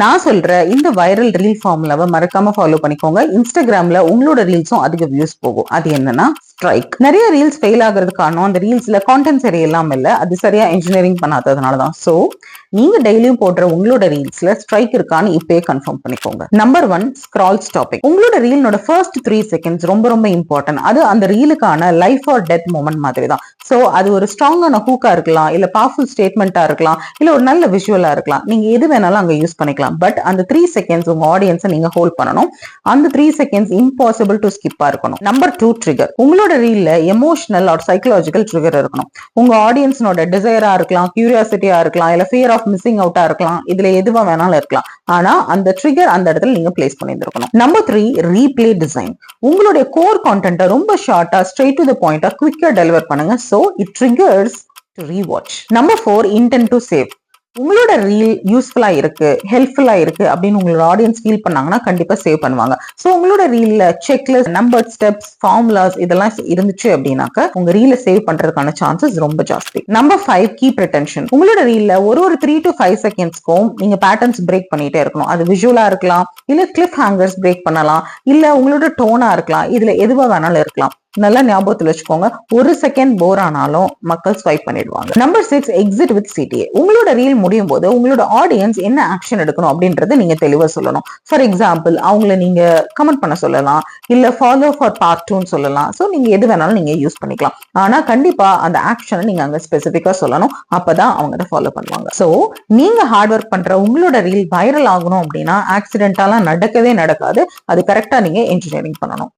நான் சொல்ற இந்த வைரல் ரீல் ஃபார்முலாவை மறக்காம ஃபாலோ பண்ணிக்கோங்க. இன்ஸ்டாகிராம்ல உங்களோட ரீல்ஸும் அதிக வியூஸ் போகும். அது என்னன்னா ஸ்ட்ரைக். நிறைய ரீல்ஸ் ஃபெயில் ஆகுறது காரணம் அந்த ரீல்ஸ்ல கான்டென்ட் சரியில்லாம இல்ல, அது சரியா இன்ஜினியரிங் பண்ணாததுனாலதான். சோ நீங்க டெய்லியும் போடுற உங்களோட ரீல்ஸ்ல ஸ்ட்ரைக் இருக்கான்னு இப்பயே கன்ஃபார்ம் பண்ணிக்கோங்க. Number 1, scroll stopping. உங்களோட ரீலோட ஃபர்ஸ்ட் 3 செகண்ட்ஸ் ரொம்ப ரொம்ப இம்பார்ட்டன்ட். அது அந்த ரீலுக்கான லைஃப் ஆர் டெத் மொமெண்ட் மாதிரி தான். சோ அது ஒரு ஸ்ட்ராங்கான ஹூக்கா இருக்கலாம், இல்ல பவர்ஃபுல் ஸ்டேட்மெண்டா இருக்கலாம், இல்ல ஒரு நல்ல விஷுவலா இருக்கலாம். நீங்க எது வேணாலும் அங்க யூஸ் பண்ணிக்கலாம். பட் அந்த 3 செகண்ட்ஸ் உங்க ஆடியன்ஸை நீங்க ஹோல்ட் பண்ணணும். அந்த 3 செகண்ட்ஸ் இம்பாசிபிள் டு ஸ்கிப்பா இருக்கணும். Number 2, trigger. உங்களோட ரீல்ல எமோஷனல் ஆர் சைக்கலாஜிக்கல் ட்ரிகர் இருக்கணும். உங்க ஆடியன்ஸோட டிசைரா இருக்கலாம், கியூரியாசிட்டியா இருக்கலாம், இல்ல ஃபியர் ஆஃப் மிஸ்ஸிங் அவுட்டா இருக்கலாம். இதுல எதுவா வேணாலும் இருக்கலாம். ஆனா அந்த ட்ரிகர் அந்த இடத்துல நீங்க பிளேஸ் பண்ணியிருக்கணும். Number 3, replay design. உங்களுடைய கோர் கான்டென்ட்டை ரொம்ப ஷார்ட்டா, ஸ்ட்ரெயிட் டு தி பாயிண்டா, குவிக்கா டெலிவர் பண்ணுங்க. So it triggers to rewatch. Number 4, intend to save. உங்களோட ரீல் யூஸ்ஃபுல்லா இருக்கு, ஹெல்ப்ஃபுல்லா இருக்கு அப்படின்னு உங்களோட ஆடியன்ஸ் ஃபீல் பண்ணாங்கன்னா கண்டிப்பா சேவ் பண்ணுவாங்க. சோ உங்களோட ரீல்ல செக்லிஸ்ட், நம்பர், ஸ்டெப்ஸ், ஃபார்முலாஸ் இதெல்லாம் இருந்துச்சு அப்படின்னாக்க உங்க ரீல சேவ் பண்றதுக்கான சான்சஸ் ரொம்ப ஜாஸ்தி. Number 5, keep retention. உங்களோட ரீல்ல ஒரு 3 to 5 செகண்ட்ஸ்க்கும் நீங்க பேட்டர்ன்ஸ் பிரேக் பண்ணிட்டே இருக்கணும். அது விஷுவலா இருக்கலாம், இல்ல கிளிப் ஹேங்கர்ஸ் பிரேக் பண்ணலாம், இல்ல உங்களோட டோனா இருக்கலாம். இதுல எதுவா வேணாலும் இருக்கலாம். நல்லா ஞாபகத்துல வச்சுக்கோங்க, 1 செகண்ட் போர் ஆனாலும் மக்கள் ஸ்வைப் பண்ணிடுவாங்க. Number 6, exit with CTA. உங்களோட ரீல் முடியும் போது உங்களோட ஆடியன்ஸ் என்ன ஆக்ஷன் எடுக்கணும் அப்படின்றத நீங்க தெளிவா சொல்லணும். ஃபார் எக்ஸாம்பிள் அவங்கள நீங்க கமெண்ட் பண்ண சொல்லலாம், இல்ல ஃபாலோ ஃபார் பார்ட் 2 சொல்லலாம். சோ நீங்க எது வேணாலும் நீங்க யூஸ் பண்ணிக்கலாம். ஆனா கண்டிப்பா அந்த ஆக்ஷனை நீங்க அங்க ஸ்பெசிபிக்கா சொல்லணும். அப்பதான் அவங்க அதை ஃபாலோ பண்ணுவாங்க. சோ நீங்க ஹார்ட் ஒர்க் பண்ற உங்களோட ரீல் வைரல் ஆகணும் அப்படின்னா ஆக்சிடென்டாலாம் நடக்கவே நடக்காது. அது கரெக்டா நீங்க இன்ஜினியரிங் பண்ணணும்.